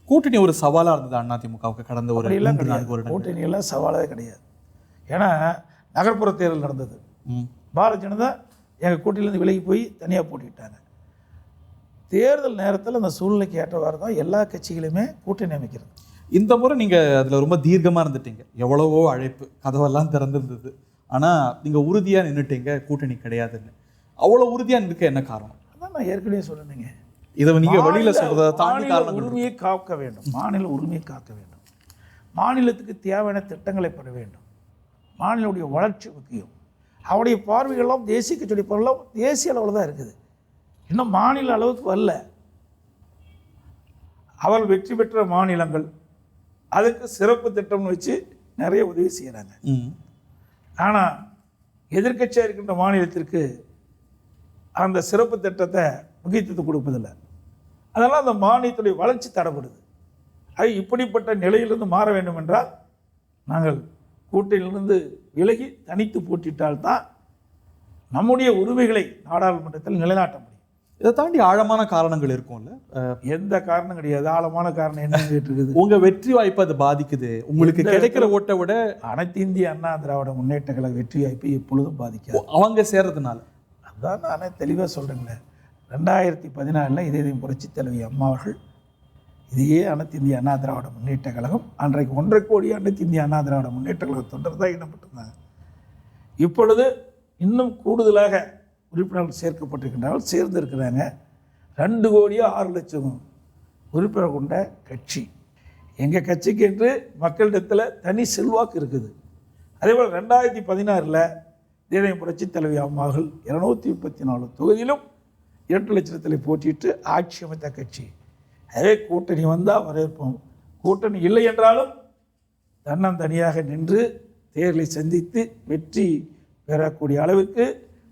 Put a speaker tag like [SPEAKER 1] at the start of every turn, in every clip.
[SPEAKER 1] கூட்டணி ஒரு சவாலாக இருந்தது அதிமுகவுக்கு கடந்த ஒரு 4 வருடம்?
[SPEAKER 2] கூட்டணியெல்லாம் சவாலாகவே கிடையாது. ஏன்னா நகர்ப்புற தேர்தல் நடந்தது. பாரதிய ஜனதா எங்கள் கூட்டணியிலேருந்து விலகி போய் தனியாக போட்டிட்டாங்க. தேர்தல் நேரத்தில் அந்த சூழ்நிலைக்கு ஏற்றவாறு தான் எல்லா கட்சிகளுமே கூட்டணி அமைக்கிறது.
[SPEAKER 1] இந்த முறை நீங்கள் அதில் ரொம்ப தீர்க்கமாக இருந்துட்டீங்க. எவ்வளவோ அழைப்பு, கதவெல்லாம் திறந்துருந்தது. ஆனால் நீங்கள் உறுதியாக நின்றுட்டீங்க கூட்டணி கிடையாதுன்னு. அவ்வளோ உறுதியாக நிற்க என்ன காரணம்?
[SPEAKER 2] அதான் நான் ஏற்கனவே சொல்லுங்க,
[SPEAKER 1] இதை நீங்கள் வெளியில் சொல்கிறத தாண்டி காரணம்.
[SPEAKER 2] உரிமையை காக்க வேண்டும், மாநில உரிமையை காக்க வேண்டும், மாநிலத்துக்கு தேவையான திட்டங்களை பெற வேண்டும், மாநிலனுடைய வளர்ச்சி முக்கியம். அவருடைய பார்வைகள்லாம் தேசிய கட்சியுடைய பார்வையெல்லாம் தேசிய அளவில் தான் இருக்குது, இன்னும் மாநில அளவுக்கு வரல. அவர் வெற்றி பெற்ற மாநிலங்கள் அதுக்கு சிறப்பு திட்டம்னு வச்சு நிறைய உதவி செய்கிறாங்க. ஆனால் எதிர்க்கட்சியாக இருக்கின்ற மாநிலத்திற்கு அந்த சிறப்பு திட்டத்தை முக்கியத்துவத்தை கொடுப்பதில்லை. அதெல்லாம் அந்த மாநிலத்துடைய வளர்ச்சி தடைப்படுது. அது இப்படிப்பட்ட நிலையிலிருந்து மாற வேண்டும் என்றால் நாங்கள் கூட்டணியிலிருந்து விலகி தனித்து போட்டிட்டால்தான் நம்முடைய உரிமைகளை நாடாளுமன்றத்தில் நிலைநாட்ட முடியும்.
[SPEAKER 1] இதை தாண்டி ஆழமான காரணங்கள் இருக்கும்ல?
[SPEAKER 2] எந்த காரணம் கிடையாது. ஆழமான காரணம் என்ன இருக்குது?
[SPEAKER 1] உங்கள் வெற்றி வாய்ப்பு அது பாதிக்குது. உங்களுக்கு கிடைக்கிற ஓட்டை விட
[SPEAKER 2] அனைத்து இந்திய அண்ணா திராவிட முன்னேற்ற கழக வெற்றி வாய்ப்பு எப்பொழுதும் பாதிக்காது.
[SPEAKER 1] அவங்க சேர்றதுனால
[SPEAKER 2] அதான் நானே தெளிவாக சொல்கிறேங்களே. 2014 இதே புரட்சி தலைவி அம்மா அவர்கள் இதையே அனைத்து இந்திய அண்ணா திராவிட முன்னேற்ற கழகம், அன்றைக்கு 1.5 கோடி அனைத்து இந்திய அண்ணா திராவிட முன்னேற்ற கழக தொண்டர் தான் இடம்பெற்றிருந்தாங்க. இப்பொழுது இன்னும் கூடுதலாக உறுப்பினர்கள் சேர்க்கப்பட்டிருக்கின்றார்கள், சேர்ந்திருக்கிறாங்க. 2 கோடியோ 6 லட்சம் உறுப்பினர் கொண்ட கட்சி. எங்கள் கட்சிக்கு என்று மக்களிடத்தில் தனி செல்வாக்கு இருக்குது. அதேபோல் 2016 தேசிய புரட்சி தலைவி அம்மாவர்கள் 234 தொகுதியிலும் 8 லட்சத்தில் போட்டியிட்டு ஆட்சி அமைத்த கட்சி. அதே கூட்டணி வந்தால் வரவேற்போம், கூட்டணி இல்லை என்றாலும் தன்னந்தனியாக நின்று தேர்தலை சந்தித்து வெற்றி பெறக்கூடிய அளவுக்கு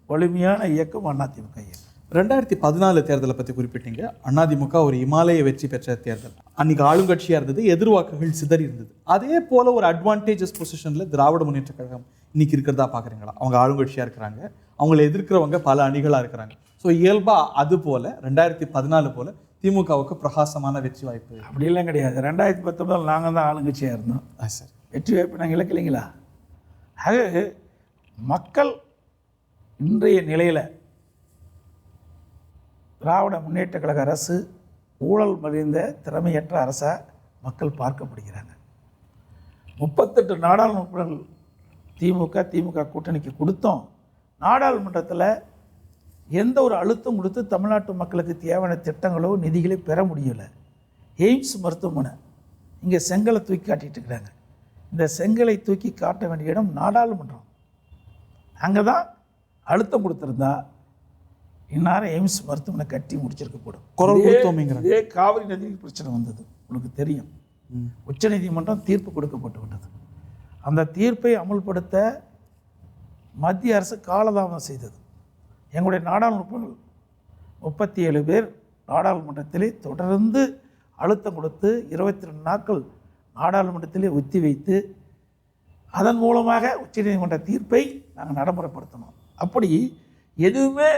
[SPEAKER 2] வலிமையான இயக்கம் அதிமுக இயக்கம்.
[SPEAKER 1] 2014 தேர்தலை பற்றி குறிப்பிட்டீங்க. அதிமுக ஒரு இமாலய வெற்றி பெற்ற தேர்தல். அன்றைக்கி ஆளுங்கட்சியாக இருந்தது, எதிர்வாக்குகள் சிதறி இருந்தது. அதே போல் ஒரு அட்வான்டேஜஸ் பொசிஷனில் திராவிட முன்னேற்ற கழகம் இன்றைக்கி இருக்கிறதா பார்க்குறீங்களா? அவங்க ஆளுங்கட்சியாக இருக்கிறாங்க, அவங்கள எதிர்க்கிறவங்க பல அணிகளாக இருக்கிறாங்க. ஸோ இயல்பாக அது போல் 2014 போல் திமுகவுக்கு பிரகாசமான வெற்றி வாய்ப்பு
[SPEAKER 2] அப்படிலாம் கிடையாது. 2019 நாங்கள் தான் ஆளுங்கட்சியாக இருந்தோம்.
[SPEAKER 1] சார்,
[SPEAKER 2] வெற்றி வாய்ப்பு நாங்கள் இழக்கலைங்களா? ஆக மக்கள் இன்றைய நிலையில் திராவிட முன்னேற்ற கழக அரசு ஊழல் மறைந்த திறமையற்ற அரசாக மக்கள் பார்க்கப்படுகிறாங்க. 38 நாடாளுமன்ற திமுக கூட்டணிக்கு கொடுத்தோம். நாடாளுமன்றத்தில் எந்த ஒரு அழுத்தம் கொடுத்து தமிழ்நாட்டு மக்களுக்கு தேவையான திட்டங்களோ நிதிகளோ பெற முடியலை. எய்ம்ஸ் மருத்துவமனை இங்கே செங்கலை தூக்கி காட்டிகிட்டு இருக்கிறாங்க. இந்த செங்கலை தூக்கி காட்ட வேண்டிய இடம் நாடாளுமன்றம். அங்கே தான் அழுத்தம் கொடுத்துருந்தா இந்நேரம் எய்ம்ஸ் மருத்துவமனை கட்டி முடிச்சிருக்கப்படும். இதே காவிரி நதி பிரச்சனை வந்தது, உங்களுக்கு தெரியும். உச்சநீதிமன்றம் தீர்ப்பு கொடுக்கப்பட்டு விட்டது. அந்த தீர்ப்பை அமுல்படுத்த மத்திய அரசு காலதாமதம் செய்தது. எங்களுடைய நாடாளுமன்ற 37 பேர் நாடாளுமன்றத்திலே தொடர்ந்து அழுத்தம் கொடுத்து 22 நாட்கள் நாடாளுமன்றத்திலே ஒத்தி வைத்து அதன் மூலமாக உச்சநீதிமன்ற தீர்ப்பை நாங்கள் நடைமுறைப்படுத்தணும். அப்படி எதுவுமே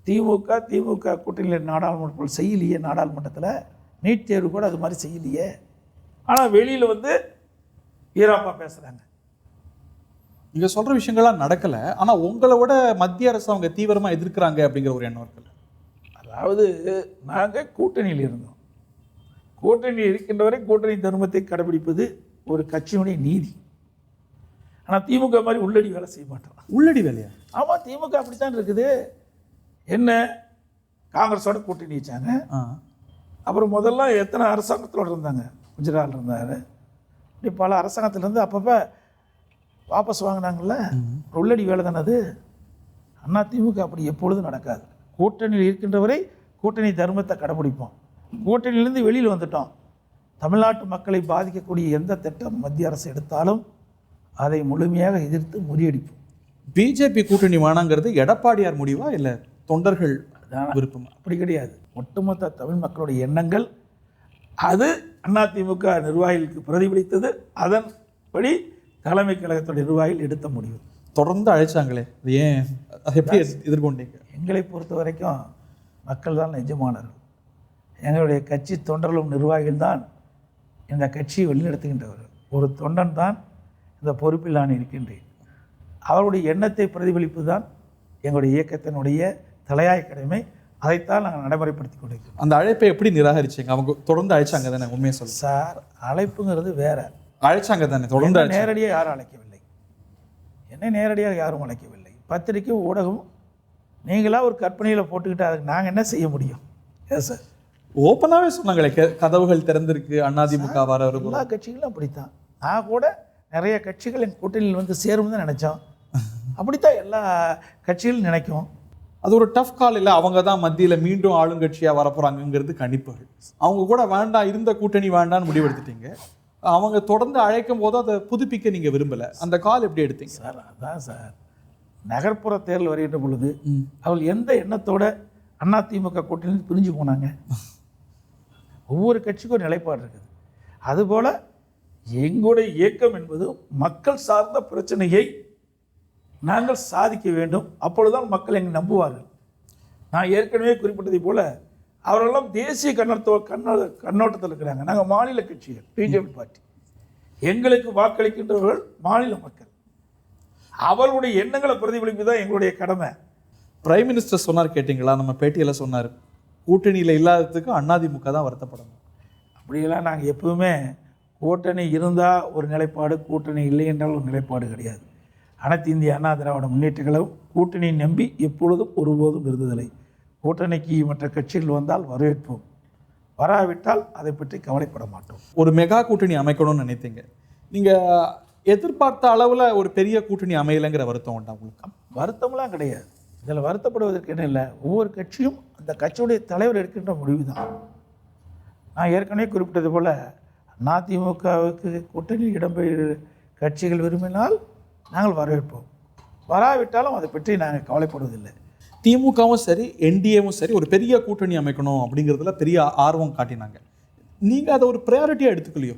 [SPEAKER 2] திமுக கூட்டணியில் நாடாளுமன்ற செய்யலையே. நாடாளுமன்றத்தில் நீட் தேர்வு கூட அது மாதிரி செய்யலையே. ஆனால் வெளியில் வீராப்பா பேசுகிறாங்க.
[SPEAKER 1] நீங்கள் சொல்கிற விஷயங்கள்லாம் நடக்கலை. ஆனால் உங்களை விட மத்திய அரசு அவங்க தீவிரமாக எதிர்க்கிறாங்க அப்படிங்கிற ஒரு எண்ணம் இருக்குல்ல?
[SPEAKER 2] அதாவது நாங்கள் கூட்டணியில் இருந்தோம். கூட்டணியில் இருக்கின்றவரை கூட்டணி தர்மத்தை கடைபிடிப்பது ஒரு கட்சியினுடைய நீதி. ஆனால் திமுக மாதிரி உள்ளடி வேலை செய்ய மாட்டோம்.
[SPEAKER 1] உள்ளடி வேலையா?
[SPEAKER 2] ஆமாம், திமுக அப்படித்தான் இருக்குது. என்ன, காங்கிரஸோட கூட்டணி வச்சாங்க. அப்புறம் முதல்ல எத்தனை அரசாங்கத்தோடு இருந்தாங்க? குஜராத் இருந்தார். இப்படி பல அரசாங்கத்திலேருந்து அப்பப்போ வாபஸ் வாங்கினாங்கள்ல. உள்ளடி வேலை தானே அது. அதிமுக அப்படி எப்பொழுதும் நடக்காது. கூட்டணியில் இருக்கின்றவரை கூட்டணி தர்மத்தை கடைபிடிப்போம். கூட்டணியிலேருந்து வெளியில் வந்துட்டோம். தமிழ்நாட்டு மக்களை பாதிக்கக்கூடிய எந்த திட்டம் மத்திய அரசு எடுத்தாலும் அதை முழுமையாக எதிர்த்து முறியடிப்போம்.
[SPEAKER 1] பிஜேபி கூட்டணி வேணாங்கிறது எடப்பாடியார் முடிவா இல்லை தொண்டர்கள் விருப்பம்?
[SPEAKER 2] அப்படி கிடையாது. ஒட்டுமொத்த தமிழ் மக்களுடைய எண்ணங்கள் அது அதிமுக நிர்வாகிகளுக்கு பிரதிபலித்தது. அதன்படி தலைமை கழகத்துடைய நிர்வாகிகள் எடுத்த முடிவு.
[SPEAKER 1] தொடர்ந்து அழைச்சாங்களே, அது ஏன், அதை எப்படி எதிர்கொண்டீங்க?
[SPEAKER 2] எங்களை பொறுத்த வரைக்கும் மக்கள் தான் எஜமானர்கள். எங்களுடைய கட்சி தொண்டர்களும் நிர்வாகிகள் தான் இந்த கட்சியை வழிநடத்துகின்றவர்கள். ஒரு தொண்டன் தான் இந்த பொறுப்பில் நான் இருக்கின்றேன். அவருடைய எண்ணத்தை பிரதிபலிப்பு தான் எங்களுடைய இயக்கத்தினுடைய தலையாய கடமை. அதைத்தான் நாங்கள் நடைமுறைப்படுத்தி கொண்டிருக்கிறோம்.
[SPEAKER 1] அந்த அழைப்பை எப்படி நிராகரிச்சீங்க? அவங்க தொடர்ந்து அழைச்சாங்க தானே? உண்மையை சொல்லுங்க
[SPEAKER 2] சார். அழைப்புங்கிறது வேற.
[SPEAKER 1] அழைச்சாங்க தானே? தொடர்ந்து
[SPEAKER 2] நேரடியாக யாரும் அழைக்கவில்லை. என்னை நேரடியாக யாரும் அழைக்கவில்லை. பத்திரிக்கை ஊடகம் நீங்களா ஒரு கற்பனையில் போட்டுக்கிட்டு அதுக்கு நாங்கள் என்ன செய்ய முடியும்? ஏன் சார்?
[SPEAKER 1] ஓப்பனாகவே சொன்னாங்களே, கதவுகள் திறந்திருக்கு, அதிமுக வர
[SPEAKER 2] எல்லா கட்சிகளும் அப்படித்தான். நான் கூட நிறைய கட்சிகள் என் கூட்டணியில் வந்து சேரும்னு தான் நினச்சோம். அப்படித்தான் எல்லா கட்சிகளும் நினைக்கும்.
[SPEAKER 1] அது ஒரு டஃப் கால் இல்லை. அவங்க தான் மத்தியில் மீண்டும் ஆளுங்கட்சியாக வரப்போகிறாங்கிறது கணிப்புகள். அவங்க கூட வேண்டாம், இருந்த கூட்டணி வேண்டான்னு முடிவெடுத்துட்டீங்க. அவங்க தொடர்ந்து அழைக்கும் போது அதை புதுப்பிக்க நீங்கள் விரும்பலை. அந்த கால் எப்படி எடுத்தீங்க?
[SPEAKER 2] சார் அதான் சார், நகர்ப்புற தேர்தல் வருகின்ற பொழுது அவர்கள் எந்த எண்ணத்தோட அதிமுக கூட்டணியில் பிரிஞ்சு போனாங்க? ஒவ்வொரு கட்சிக்கும் ஒரு நிலைப்பாடு இருக்குது. அதுபோல் எங்களுடைய இயக்கம் என்பது மக்கள் சார்ந்த பிரச்சனையை நாங்கள் சாதிக்க வேண்டும். அப்பொழுதுதான் மக்கள் எங்களை நம்புவார்கள். நான் ஏற்கனவே குறிப்பிட்டதை போல அவரெல்லாம் தேசிய கண்ணோட்டத்தில் இருக்கிறாங்க. நாங்கள் மாநில கட்சிகள், பிஜேபி பார்ட்டி. எங்களுக்கு வாக்களிக்கின்றவர்கள் மாநில மக்கள். அவர்களுடைய எண்ணங்களை பிரதிபலிப்பு தான் எங்களுடைய கடமை.
[SPEAKER 1] பிரைம் மினிஸ்டர் சொன்னார், கேட்டிங்களா? நம்ம பேட்டியில் சொன்னார், கூட்டணியில் இல்லாததுக்கு அதிமுக தான் வருத்தப்படணும்.
[SPEAKER 2] அப்படியெல்லாம் நாங்கள் எப்பவுமே கூட்டணி இருந்தால் ஒரு நிலைப்பாடு, கூட்டணி இல்லை என்றால் ஒரு நிலைப்பாடு கிடையாது. அனைத்து இந்திய அண்ணா திராவிட முன்னேற்ற கழகம் கூட்டணியை நம்பி எப்பொழுதும் ஒருபோதும் இருந்ததில்லை. கூட்டணிக்கு மற்ற கட்சிகள் வந்தால் வரவேற்போம், வராவிட்டால் அதை பற்றி கவலைப்பட மாட்டோம்.
[SPEAKER 1] ஒரு மெகா கூட்டணி அமைக்கணும்னு நினைத்தீங்க. நீங்கள் எதிர்பார்த்த அளவில் ஒரு பெரிய கூட்டணி அமையலைங்கிற வருத்தம் உண்டா உங்களுக்கு?
[SPEAKER 2] வருத்தம்லாம் கிடையாது. இதில் வருத்தப்படுவதற்கு என்ன இல்லை. ஒவ்வொரு கட்சியும் அந்த கட்சியுடைய தலைவர் எடுக்கின்ற முடிவு தான். நான் ஏற்கனவே குறிப்பிட்டது போல் அதிமுகவுக்கு கூட்டணியில் இடம்பெற கட்சிகள் விரும்பினால் நாங்கள் வரவேற்போம், வராவிட்டாலும் அதை பற்றி நாங்கள் கவலைப்படுவதில்லை.
[SPEAKER 1] திமுகவும் சரி, என்டிஏவும் சரி, ஒரு பெரிய கூட்டணி அமைக்கணும் அப்படிங்கிறதுல பெரிய ஆர்வம் காட்டினாங்க. நீங்கள் அதை ஒரு ப்ரையாரிட்டியாக எடுத்துக்கலையோ?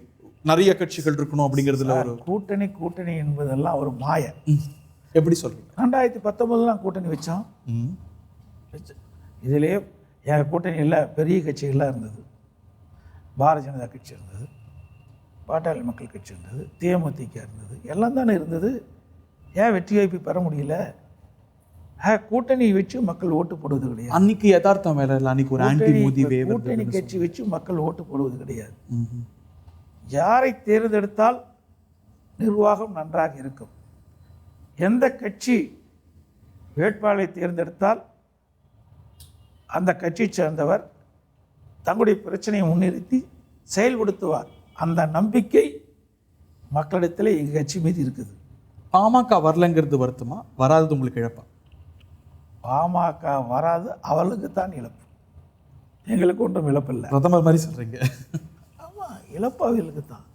[SPEAKER 1] நிறைய கட்சிகள் இருக்கணும் அப்படிங்கிறதுல ஒரு
[SPEAKER 2] கூட்டணி என்பதெல்லாம் ஒரு மாய.
[SPEAKER 1] எப்படி சொல்றீங்க?
[SPEAKER 2] 2019 கூட்டணி வச்சோம். இதிலேயே எங்கள் கூட்டணியில் பெரிய கட்சிகள்லாம் இருந்தது. பாரதிய ஜனதா கட்சி இருந்தது, பாட்டாளி மக்கள் கட்சி இருந்தது, தேமுதிக இருந்தது, எல்லாம் தானே இருந்தது. ஏன் வெற்றி வாய்ப்பு பெற முடியல? கூட்டணி வச்சு மக்கள் ஓட்டு போடுவது கிடையாது.
[SPEAKER 1] அன்னைக்கு யதார்த்தம் வேற இல்லை. அன்னைக்கு ஒரு ஆன்டி மோடி வேவ்.
[SPEAKER 2] கூட்டணி கட்சி வச்சு மக்கள் ஓட்டு போடுவது கிடையாது. யாரை தேர்ந்தெடுத்தால் நிர்வாகம் நன்றாக இருக்கும், எந்த கட்சி வேட்பாளரை தேர்ந்தெடுத்தால் அந்த கட்சியை சேர்ந்தவர் தங்களுடைய பிரச்சனையை முன்னிறுத்தி செயல்படுத்துவார், அந்த நம்பிக்கை மக்களிடத்தில் எங்கள் கட்சி மீது இருக்குது.
[SPEAKER 1] பாமக வரலங்கிறது வருத்தமா? வராதது உங்களுக்கு இழப்பா?
[SPEAKER 2] பாமக வராது அவளுக்கு தான் இழப்பு, எங்களுக்கு ஒன்றும் இழப்பு இல்லை.
[SPEAKER 1] பிரதமர் மாதிரி சொல்கிறீங்க.
[SPEAKER 2] ஆமாம், இழப்பு அவர்களுக்கு தான்.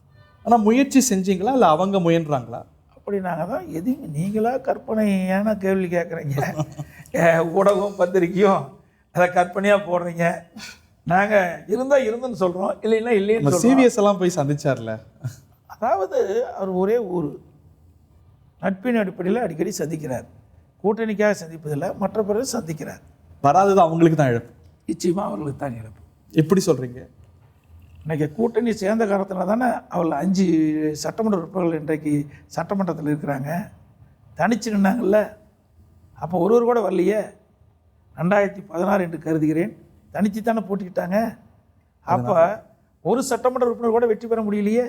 [SPEAKER 1] ஆனால் முயற்சி செஞ்சீங்களா இல்லை அவங்க முயன்றாங்களா?
[SPEAKER 2] அப்படி நாங்கள் தான் எதையும் நீங்களாக கற்பனையான கேள்வி கேட்குறீங்க. ஊடகம் பத்திரிக்கையும் அதை கற்பனையாக போடுறீங்க. நாங்கள் இருந்தால் இருந்துன்னு சொல்கிறோம், இல்லைன்னா இல்லைன்னு.
[SPEAKER 1] சிவிஎஸ் எல்லாம் போய் சந்திச்சார்ல.
[SPEAKER 2] அதாவது அவர் ஒரே ஊர், நட்பின் அடிப்படையில் அடிக்கடி சந்திக்கிறார். கூட்டணிக்காக சந்திப்பதில்லை, மற்ற பிறகு சந்திக்கிறார்.
[SPEAKER 1] வராதது அவங்களுக்கு தான் இழப்பு.
[SPEAKER 2] நிச்சயமாக அவர்களுக்கு தான் இழப்பு.
[SPEAKER 1] எப்படி சொல்கிறீங்க?
[SPEAKER 2] இன்றைக்கி கூட்டணி சேர்ந்த காலத்தில் தானே அவள் 5 சட்டமன்ற உறுப்பினர்கள் இன்றைக்கு சட்டமன்றத்தில் இருக்கிறாங்க. தனிச்சு நின்னாங்கல்ல, அப்போ ஒருவர் கூட வரலையே. 2016 என்று கருதுகிறேன், தனிச்சு தானே போட்டிக்கிட்டாங்க. அப்போ ஒரு சட்டமன்ற உறுப்பினர் கூட வெற்றி பெற முடியலையே.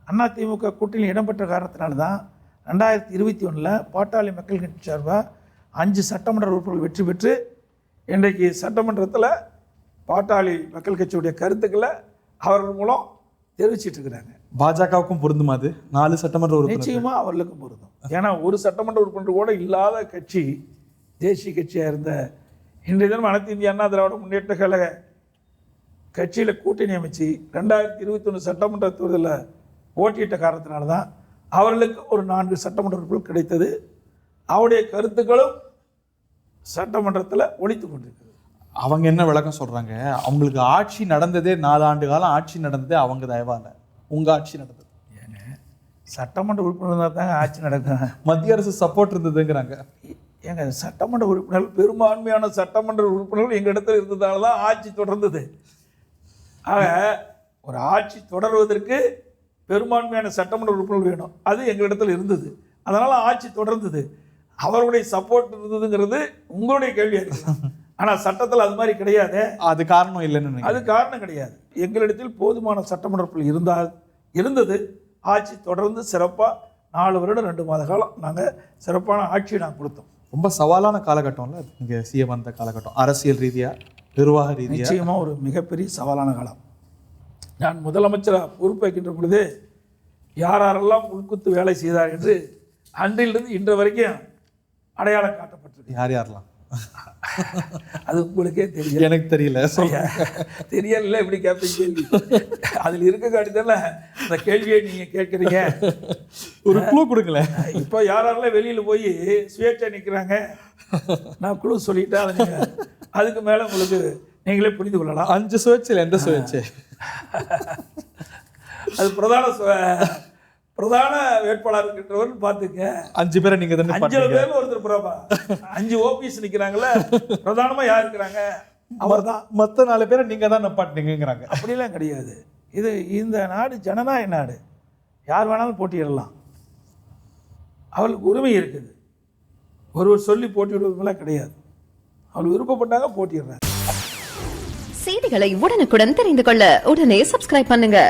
[SPEAKER 2] அதிமுக கூட்டணியில் இடம்பெற்ற காரணத்தினால்தான் 2021 பாட்டாளி மக்கள் கட்சி சார்பாக 5 சட்டமன்ற உறுப்பினர்கள் வெற்றி பெற்று இன்றைக்கு சட்டமன்றத்தில் பாட்டாளி மக்கள் கட்சியுடைய கருத்துக்களை அவர்கள் மூலம் தெரிவிச்சிட்டு இருக்கிறாங்க.
[SPEAKER 1] பாஜகவுக்கும் பொருந்துமா அது? 4 சட்டமன்ற உறுப்பினர்
[SPEAKER 2] நிச்சயமாக அவர்களுக்கும் பொருந்தும். ஏன்னா ஒரு சட்டமன்ற உறுப்பினர் கூட இல்லாத கட்சி தேசிய கட்சியாக இருந்த இன்றைய தினம் அனைத்து இந்திய அண்ணா திராவிட முன்னேற்ற கழக கட்சியில் கூட்டணி அமைச்சு 2021 சட்டமன்ற தேர்தலில் போட்டியிட்ட காரணத்தினால தான் அவர்களுக்கு ஒரு 4 சட்டமன்ற உறுப்பினர்கள் கிடைத்தது. அவருடைய கருத்துக்களும் சட்டமன்றத்தில் ஒலித்து கொண்டிருக்கிறது.
[SPEAKER 1] அவங்க என்ன விளக்கம் சொல்கிறாங்க? அவங்களுக்கு ஆட்சி நடந்ததே 4 ஆண்டு காலம் ஆட்சி நடந்ததே அவங்க தயவால. உங்கள் ஆட்சி நடந்தது
[SPEAKER 2] ஏங்க, சட்டமன்ற உறுப்பினர் தாங்க ஆட்சி நடக்கும்.
[SPEAKER 1] மத்திய அரசு சப்போர்ட் இருந்ததுங்கிறாங்க.
[SPEAKER 2] எங்கள் சட்டமன்ற உறுப்பினர்கள், பெரும்பான்மையான சட்டமன்ற உறுப்பினர்கள் எங்கள் இடத்துல இருந்ததால தான் ஆட்சி தொடர்ந்தது. ஆக ஒரு ஆட்சி தொடர்வதற்கு பெரும்பான்மையான சட்டமன்ற உறுப்பினர்கள் வேணும், அது எங்களிடத்தில் இருந்தது. அதனால் ஆட்சி தொடர்ந்தது. அவருடைய சப்போர்ட் இருந்ததுங்கிறது உங்களுடைய கேள்வியாக இருக்கலாம். ஆனால் சட்டத்தில் அது மாதிரி கிடையாது.
[SPEAKER 1] அது காரணம் இல்லைன்னு
[SPEAKER 2] அது காரணம் கிடையாது. எங்களிடத்தில் போதுமான சட்டமன்ற உறுப்பினர்கள் இருந்தது. ஆட்சி தொடர்ந்து சிறப்பாக 4 வருடம் 2 மாத காலம் நாங்கள் சிறப்பான ஆட்சியை நாங்கள் கொடுத்தோம்.
[SPEAKER 1] ரொம்ப சவாலான காலகட்டம்ல இங்கே சிஎம் வந்த காலகட்டம், அரசியல் ரீதியாக, நிர்வாக ரீதியாக
[SPEAKER 2] நிச்சயமாக ஒரு மிகப்பெரிய சவாலான காலம். நான் முதலமைச்சராக பொறுப்பேற்கின்ற பொழுது யாரெல்லாம் உள்குத்து வேலை செய்தார் என்று அன்றிலிருந்து இன்று வரைக்கும் அடையாளம் காட்டப்பட்டிருக்கு.
[SPEAKER 1] யார் யாரெல்லாம்?
[SPEAKER 2] அது உங்களுக்கே தெரியும்.
[SPEAKER 1] எனக்கு தெரியல.
[SPEAKER 2] தெரியல இப்படி கேட்ப கேள்வி. அதில் இருக்க காட்டிதானே அந்த கேள்வியை நீங்கள் கேட்குறீங்க.
[SPEAKER 1] ஒரு குழு கொடுங்களேன்.
[SPEAKER 2] இப்போ யாரெல்லாம் வெளியில் போய் சுயேட்சை நிற்கிறாங்க, நான் குழு சொல்லிட்டேன். அதை நீங்கள் அதுக்கு மேலே உங்களுக்கு நீங்களே புரிந்து கொள்ளலாம்.
[SPEAKER 1] 5 சுயேட்சையில் எந்த சுயேட்சை?
[SPEAKER 2] அது பிரதான வேட்பாளர் இருக்கின்றவர் பார்த்துக்க.
[SPEAKER 1] 5 பேரை நீங்கள் தானே?
[SPEAKER 2] 5 பேர் ஒருத்தர் புறப்பா 5 ஓபிஎஸ் நிற்கிறாங்களே, பிரதானமாக யார் இருக்கிறாங்க? அவர் தான்.
[SPEAKER 1] மற்ற 4 பேரை நீங்கள் தான் நப்பாட்டிங்கிறாங்க.
[SPEAKER 2] அப்படிலாம் கிடையாது. இந்த நாடு ஜனநாயக நாடு, யார் வேணாலும் போட்டியிடலாம். அவளுக்கு உரிமை இருக்குது. ஒருவர் சொல்லி போட்டியிடுவதுலாம் கிடையாது. அவள் விருப்பப்பட்டாங்க போட்டிடுறாங்க.
[SPEAKER 3] செய்திகளை உடனுக்குடன் தெரிந்து கொள்ள உடனே சப்ஸ்கிரைப் பண்ணுங்க.